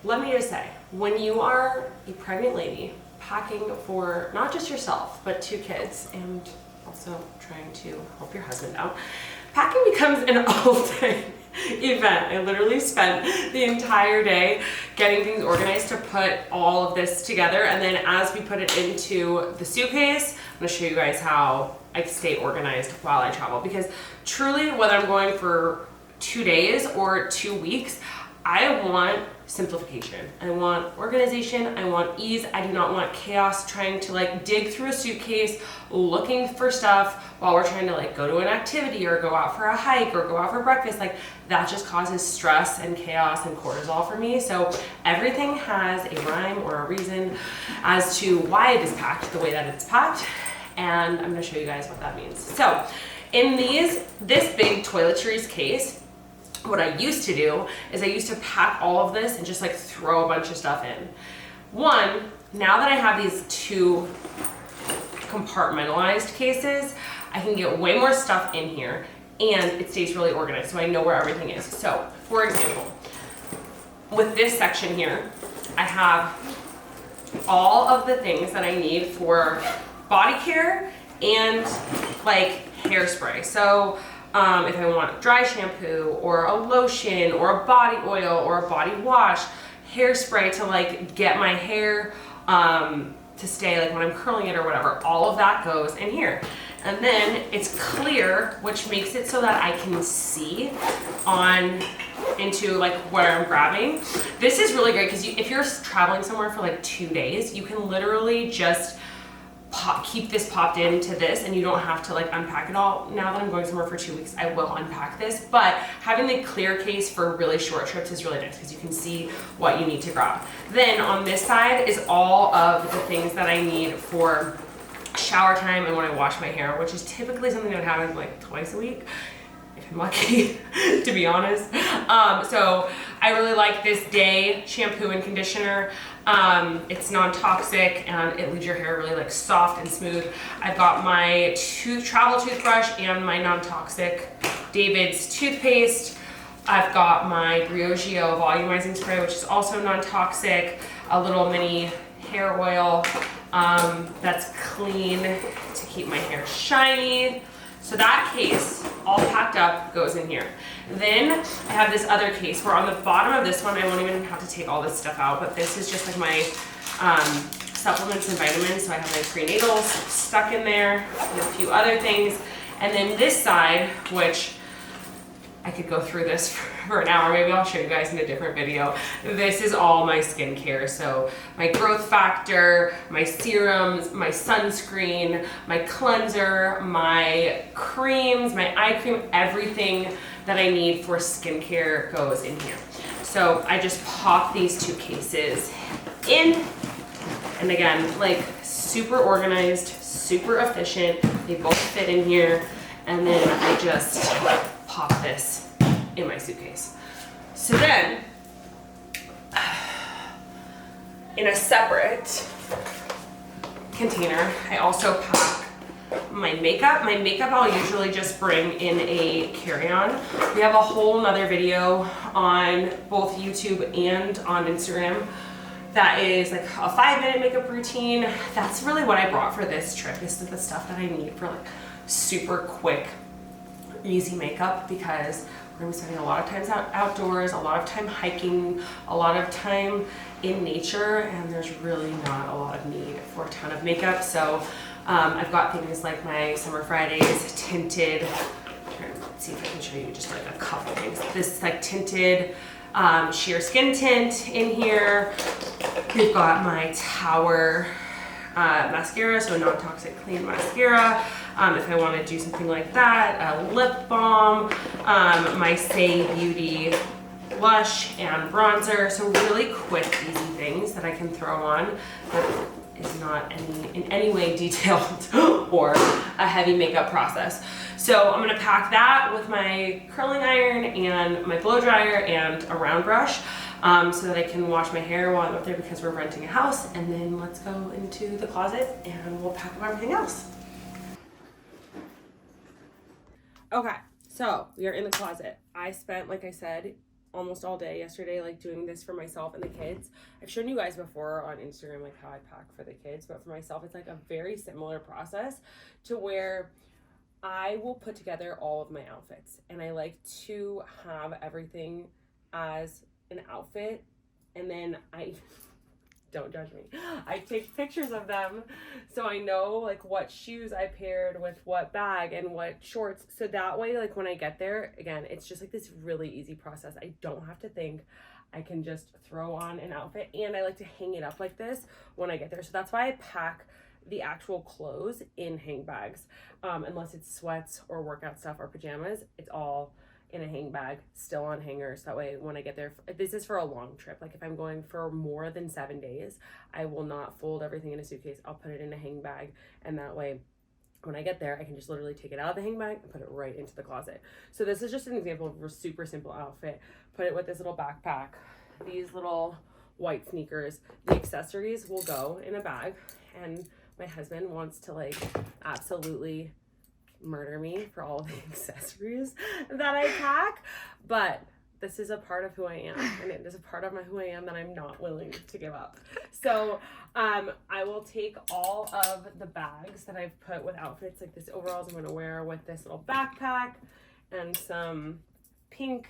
let me just say, when you are a pregnant lady packing for not just yourself, but 2 kids, and also trying to help your husband out, packing becomes an all-day event. I literally spent the entire day getting things organized to put all of this together, and then as we put it into the suitcase, I'm going to show you guys how I stay organized while I travel, because truly, whether I'm going for 2 days or 2 weeks, I want simplification. I want organization. I want ease. I do not want chaos trying to like dig through a suitcase looking for stuff while we're trying to like go to an activity or go out for a hike or go out for breakfast. Like that just causes stress and chaos and cortisol for me. So everything has a rhyme or a reason as to why it is packed the way that it's packed. And I'm going to show you guys what that means. So in this big Toiletries case, what I used to do is I used to pack all of this and just like throw a bunch of stuff in. One, now that I have these 2 compartmentalized cases, I can get way more stuff in here and it stays really organized, so I know where everything is. So, for example, with this section here, I have all of the things that I need for body care and like hairspray. So if I want dry shampoo or a lotion or a body oil or a body wash, hairspray to like get my hair to stay like when I'm curling it or whatever, all of that goes in here. And then it's clear, which makes it so that I can see on into like where I'm grabbing. This is really great because if you're traveling somewhere for like 2 days, you can literally just keep this popped into this and you don't have to like unpack it all. Now that I'm going somewhere for 2 weeks, I will unpack this, but having the clear case for really short trips is really nice because you can see what you need to grab. Then on this side is all of the things that I need for shower time and when I wash my hair, which is typically something that happens like twice a week, if I'm lucky, to be honest. So I really like this Day shampoo and conditioner. It's non-toxic and it leaves your hair really like soft and smooth. I've got my travel toothbrush and my non-toxic David's toothpaste. I've got my Briogeo volumizing spray, which is also non-toxic, a little mini hair oil that's clean to keep my hair shiny. So that case, all packed up, goes in here. Then I have this other case where on the bottom of this one, I won't even have to take all this stuff out, but this is just like my supplements and vitamins. So I have my prenatals stuck in there and a few other things. And then this side, which I could go through this for an hour, maybe I'll show you guys in a different video. This is all my skincare. So my growth factor, my serums, my sunscreen, my cleanser, my creams, my eye cream, everything that I need for skincare goes in here. So I just pop these 2 cases in, and again, like super organized, super efficient. They both fit in here, and then I just pop this in my suitcase. So then, in a separate container, I also pack my makeup. My makeup I'll usually just bring in a carry-on. We have a whole nother video on both YouTube and on Instagram that is like a 5-minute makeup routine. That's really what I brought for this trip, is the stuff that I need for like super quick, easy makeup, because we're gonna be spending a lot of time outdoors, a lot of time hiking, a lot of time in nature, and there's really not a lot of need for a ton of makeup. So I've got things like my Summer Fridays tinted, let's see if I can show you just like a couple things. This like tinted sheer skin tint in here. We've got my Tower mascara, so non-toxic clean mascara. If I want to do something like that, a lip balm, my Say Beauty blush and bronzer. So really quick, easy things that I can throw on that is not in any way detailed or a heavy makeup process. So I'm gonna pack that with my curling iron and my blow dryer and a round brush, so that I can wash my hair while I'm up there because we're renting a house. And then let's go into the closet and we'll pack up everything else. Okay, so we are in the closet. I spent, like I said, almost all day yesterday, like doing this for myself and the kids. I've shown you guys before on Instagram, like how I pack for the kids, but for myself, it's like a very similar process to where I will put together all of my outfits, and I like to have everything as an outfit, and then don't judge me, I take pictures of them so I know like what shoes I paired with what bag and what shorts, so that way like when I get there, again, it's just like this really easy process. I don't have to think. I can just throw on an outfit, and I like to hang it up like this when I get there. So that's why I pack the actual clothes in hang bags, unless it's sweats or workout stuff or pajamas. It's all in a hang bag, still on hangers. That way when I get there, this is for a long trip, like if I'm going for more than 7 days, I will not fold everything in a suitcase. I'll put it in a hang bag, and that way when I get there, I can just literally take it out of the hang bag and put it right into the closet. So this is just an example of a super simple outfit. Put it with this little backpack, these little white sneakers. The accessories will go in a bag, and my husband wants to like absolutely murder me for all the accessories that I pack, but this is a part of who I am, and it is a part of who I am that I'm not willing to give up. So I will take all of the bags that I've put with outfits, like this overalls I'm going to wear with this little backpack and some pink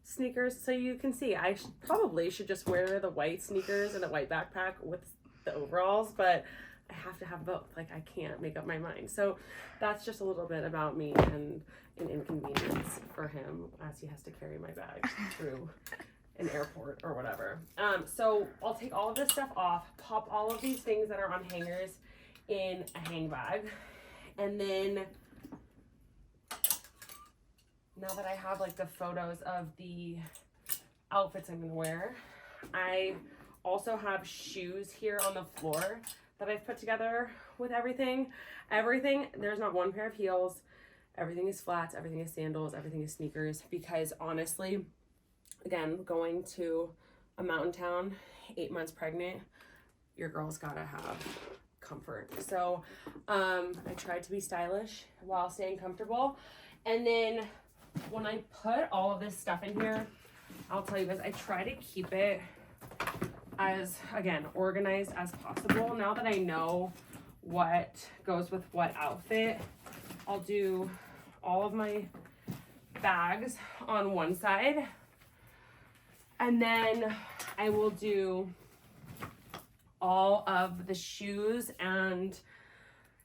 sneakers. So you can see I probably should just wear the white sneakers and the white backpack with the overalls, but I have to have both. Like I can't make up my mind. So that's just a little bit about me and an inconvenience for him as he has to carry my bag through an airport or whatever. So I'll take all of this stuff off, pop all of these things that are on hangers in a hang bag, and then now that I have like the photos of the outfits I'm gonna wear, I also have shoes here on the floor that I've put together with everything. There's not one pair of heels. Everything is flats, everything is sandals, everything is sneakers, because honestly, again, going to a mountain town, 8 months pregnant, your girl's gotta have comfort. So I tried to be stylish while staying comfortable. And then when I put all of this stuff in here, I'll tell you guys, I try to keep it as, again, organized as possible. Now that I know what goes with what outfit, I'll do all of my bags on one side, and then I will do all of the shoes and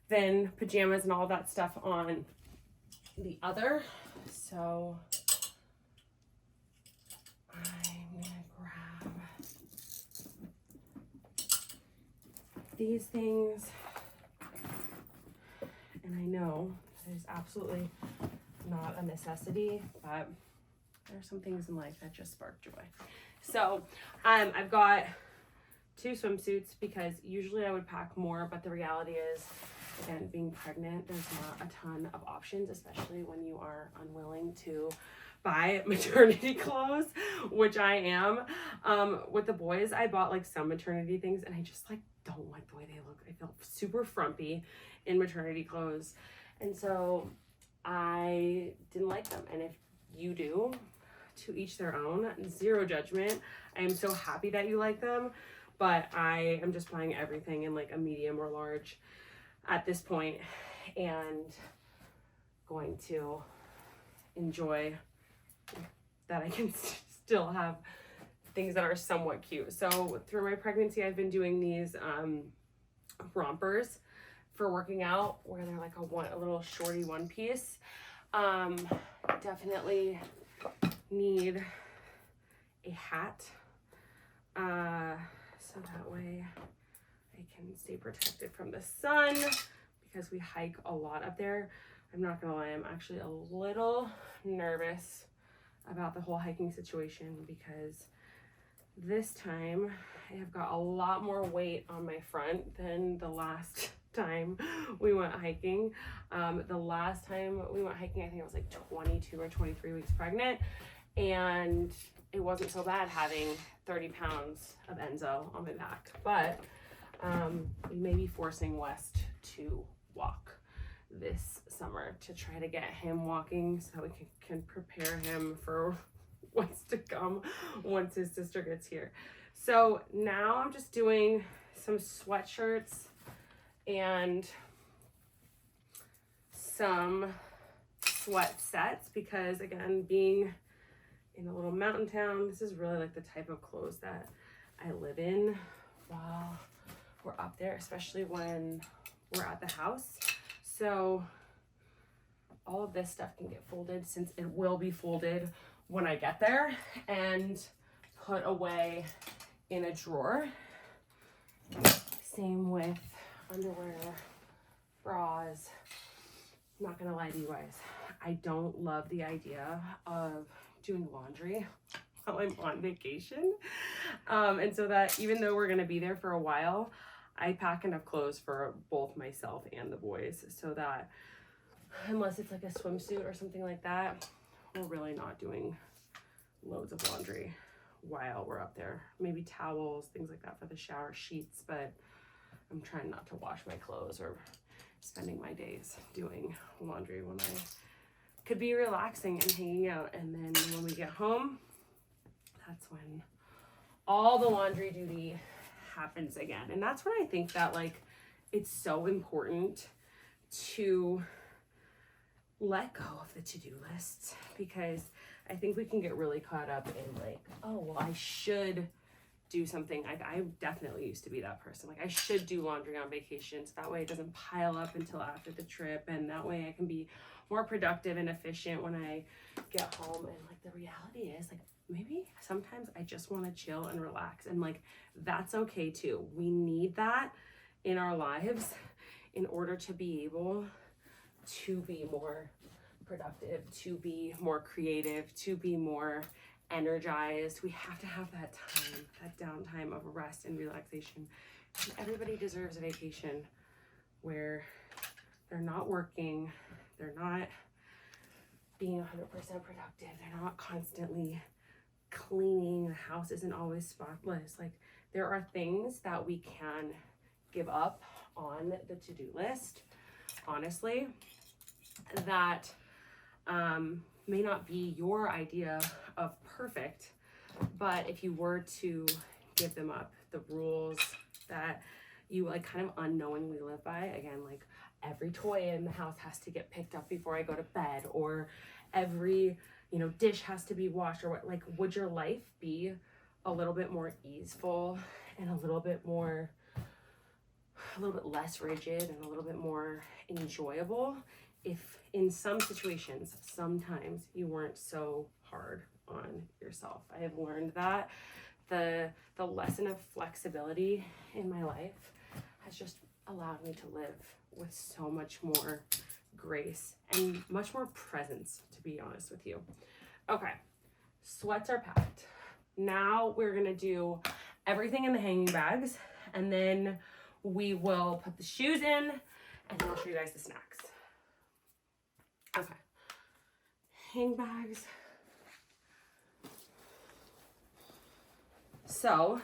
then pajamas and all that stuff on the other. So I'm gonna grab these things, and I know there's absolutely not a necessity, but there are some things in life that just spark joy. So I've got 2 swimsuits, because usually I would pack more, but the reality is, again, being pregnant, there's not a ton of options, especially when you are unwilling to buy maternity clothes, which I am. With the boys, I bought like some maternity things, and I just like don't like the way they look. I feel super frumpy in maternity clothes, and so I didn't like them. And if you do, to each their own, zero judgment. I am so happy that you like them, but I am just buying everything in like a medium or large at this point, and going to enjoy that I can still have things that are somewhat cute. So through my pregnancy, I've been doing these rompers for working out, where they're like a little shorty one piece. Definitely need a hat, so that way I can stay protected from the sun, because we hike a lot up there. I'm not gonna lie, I'm actually a little nervous about the whole hiking situation, because this time I have got a lot more weight on my front than the last time we went hiking. The last time we went hiking, I think I was like 22 or 23 weeks pregnant, and it wasn't so bad having 30 pounds of Enzo on my back. But we may be forcing West to walk this summer to try to get him walking, so we can prepare him for what's to come once his sister gets here. So now I'm just doing some sweatshirts and some sweat sets because, again, being in a little mountain town, this is really like the type of clothes that I live in while we're up there, especially when we're at the house. So all of this stuff can get folded, since it will be folded when I get there, and put away in a drawer. Same with underwear, bras. I'm not gonna lie to you guys, I don't love the idea of doing laundry while I'm on vacation. And so that even though we're gonna be there for a while, I pack enough clothes for both myself and the boys, so that unless it's like a swimsuit or something like that, we're really not doing loads of laundry while we're up there. Maybe towels, things like that for the shower, sheets, but I'm trying not to wash my clothes or spending my days doing laundry when I could be relaxing and hanging out. And then when we get home, that's when all the laundry duty happens again. And that's when I think that, like, it's so important to let go of the to-do lists, because I think we can get really caught up in like, oh, well, I should do something. I definitely used to be that person. Like, I should do laundry on vacation, so that way it doesn't pile up until after the trip, and that way I can be more productive and efficient when I get home. And like, the reality is, like, maybe sometimes I just want to chill and relax, and like, that's okay too. We need that in our lives in order to be able to be more productive, to be more creative, to be more energized. We have to have that time, that downtime of rest and relaxation. And everybody deserves a vacation where they're not working, they're not being 100% productive, they're not constantly cleaning, the house isn't always spotless. Like, there are things that we can give up on the to-do list, honestly, that may not be your idea of perfect, but if you were to give them up, the rules that you like kind of unknowingly live by, again, like every toy in the house has to get picked up before I go to bed, or every, you know, dish has to be washed, or what, like, would your life be a little bit more easeful and a little bit less rigid and a little bit more enjoyable if in some situations, sometimes you weren't so hard on yourself? I have learned that the lesson of flexibility in my life has just allowed me to live with so much more grace and much more presence, to be honest with you. Okay, sweats are packed. Now we're gonna do everything in the hanging bags, and then we will put the shoes in, and then I'll show you guys the snacks. Okay, hang bags. So,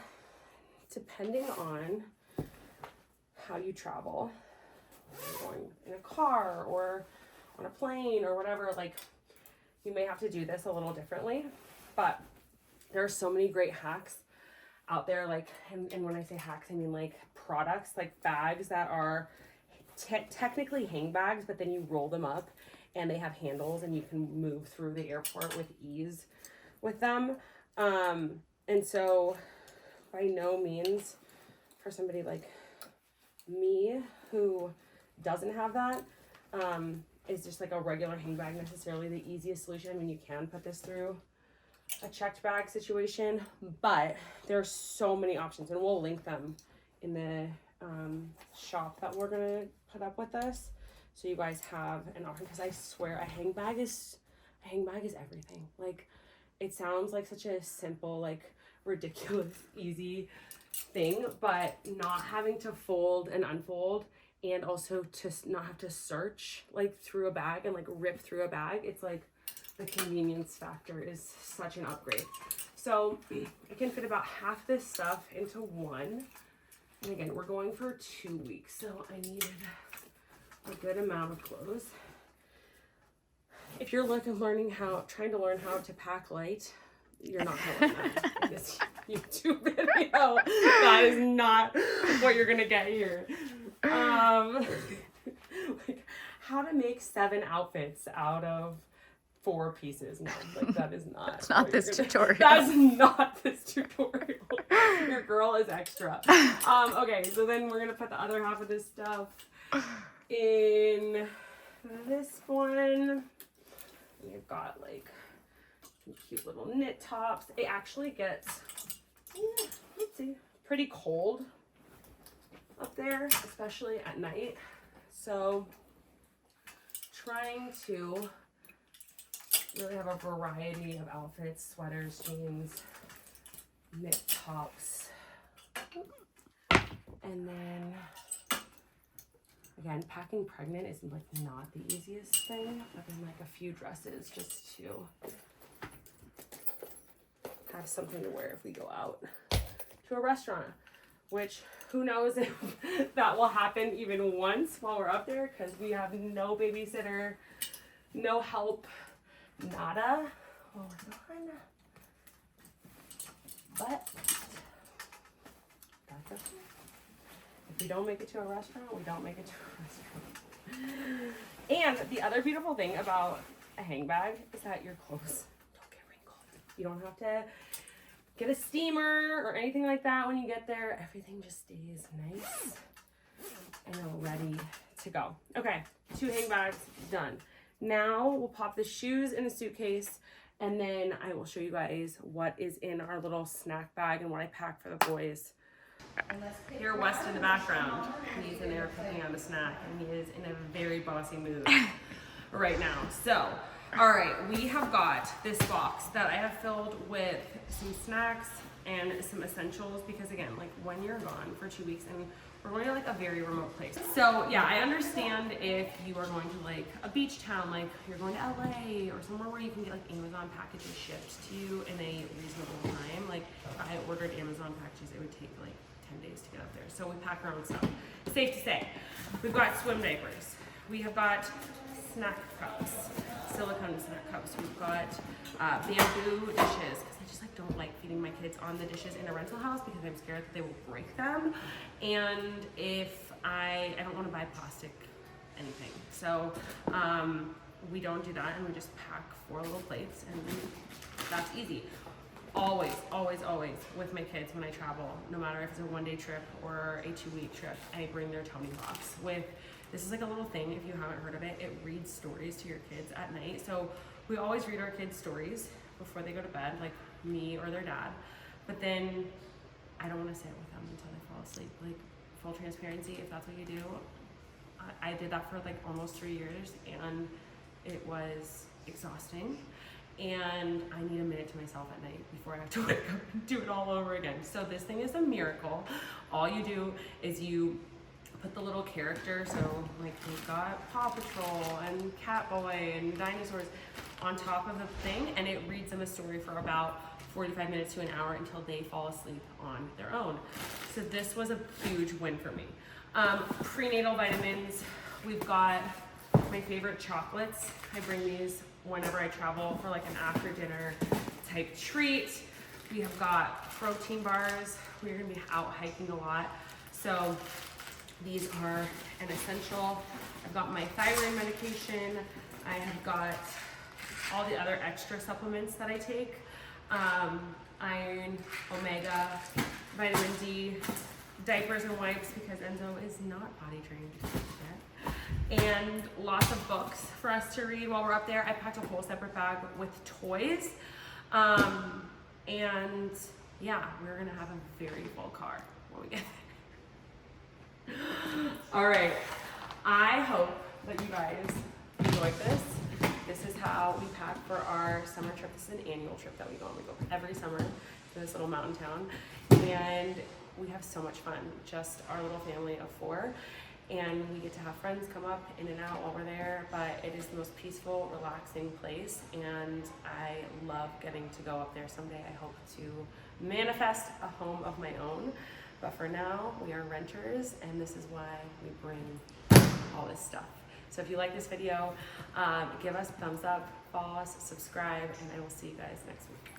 depending on how you travel, whether you're going in a car or on a plane or whatever, like, you may have to do this a little differently, but there are so many great hacks out there, like, and when I say hacks, I mean like products, like bags that are technically hang bags, but then you roll them up and they have handles and you can move through the airport with ease with them. And so by no means, for somebody like me who doesn't have that, is just like a regular hang bag necessarily the easiest solution. I mean, you can put this through a checked bag situation, but there's so many options, and we'll link them in the shop that we're gonna put up with us, so you guys have an option. Because I swear, a hang bag is everything. Like, it sounds like such a simple, like, ridiculous, easy thing, but not having to fold and unfold, and also to not have to search like through a bag and like rip through a bag, it's like the convenience factor is such an upgrade. So I can fit about half this stuff into one. And again, we're going for 2 weeks, so I needed a good amount of clothes. If you're trying to learn how to pack light, You're not gonna like this YouTube video. That is not what you're gonna get here. Like how to make 7 outfits out of 4 pieces. No, like that is not. It's not this tutorial. That's not this tutorial. Your girl is extra. Okay, so then we're gonna put the other half of this stuff in this one. You've got like some cute little knit tops. It actually gets, let's see, pretty cold up there, especially at night. So trying to really have a variety of outfits, sweaters, jeans, knit tops. And then again, packing pregnant is like not the easiest thing, but then like a few dresses just to have something to wear if we go out to a restaurant, which who knows if that will happen even once while we're up there, because we have no babysitter, no help, nada. Oh, we're done. But that's okay. If we don't make it to a restaurant, we don't make it to a restaurant. And the other beautiful thing about a hang bag is that your clothes don't get wrinkled. You don't have to get a steamer or anything like that when you get there. Everything just stays nice and ready to go. Okay, 2 hang bags done. Now we'll pop the shoes in a suitcase, and then I will show you guys what is in our little snack bag and what I packed for the boys. Hear West in the background. He's in there picking out a snack, and he is in a very bossy mood right now. So, all right, we have got this box that I have filled with some snacks and some essentials, because again, like when you're gone for 2 weeks and we're going to like a very remote place. So yeah, I understand if you are going to like a beach town, like you're going to LA or somewhere where you can get like Amazon packages shipped to you in a reasonable time. Like if I ordered Amazon packages, it would take like 10 days to get up there. So we pack our own stuff. Safe to say, we've got swim diapers. We have got snack cups, silicone snack cups. We've got bamboo dishes, because I just like don't like feeding my kids on the dishes in a rental house because I'm scared that they will break them. And if I don't want to buy plastic anything. So we don't do that, and we just pack 4 little plates, and that's easy. Always, always, always with my kids when I travel, no matter if it's a 1-day trip or a 2-week trip, I bring their Tony box with, this is like a little thing, if you haven't heard of it, it reads stories to your kids at night. So we always read our kids stories before they go to bed, like me or their dad. But then I don't want to sit with them until they fall asleep. Like, full transparency, if that's what you do, I did that for like almost 3 years, and it was exhausting. And I need a minute to myself at night before I have to wake up and do it all over again. So this thing is a miracle. All you do is you put the little character, so like we've got Paw Patrol and Catboy and dinosaurs on top of the thing, and it reads them a story for about 45 minutes to an hour until they fall asleep on their own. So this was a huge win for me. Prenatal vitamins, we've got my favorite chocolates. I bring these whenever I travel for like an after dinner type treat. We have got protein bars. We're gonna be out hiking a lot, so these are an essential. I've got my thyroid medication. I have got all the other extra supplements that I take. Iron, omega, vitamin D, diapers and wipes, because Enzo is not potty trained yet. And lots of books for us to read while we're up there. I packed a whole separate bag with toys. And yeah, we're gonna have a very full car when we get there. All right, I hope that you guys enjoyed this. This is how we pack for our summer trip. This is an annual trip that we go on. We go every summer to this little mountain town, and we have so much fun, just our little family of 4. And we get to have friends come up in and out while we're there, but it is the most peaceful, relaxing place, and I love getting to go up there someday. I hope to manifest a home of my own, but for now, we are renters, and this is why we bring all this stuff. So if you like this video, give us a thumbs up, follow us, subscribe, and I will see you guys next week.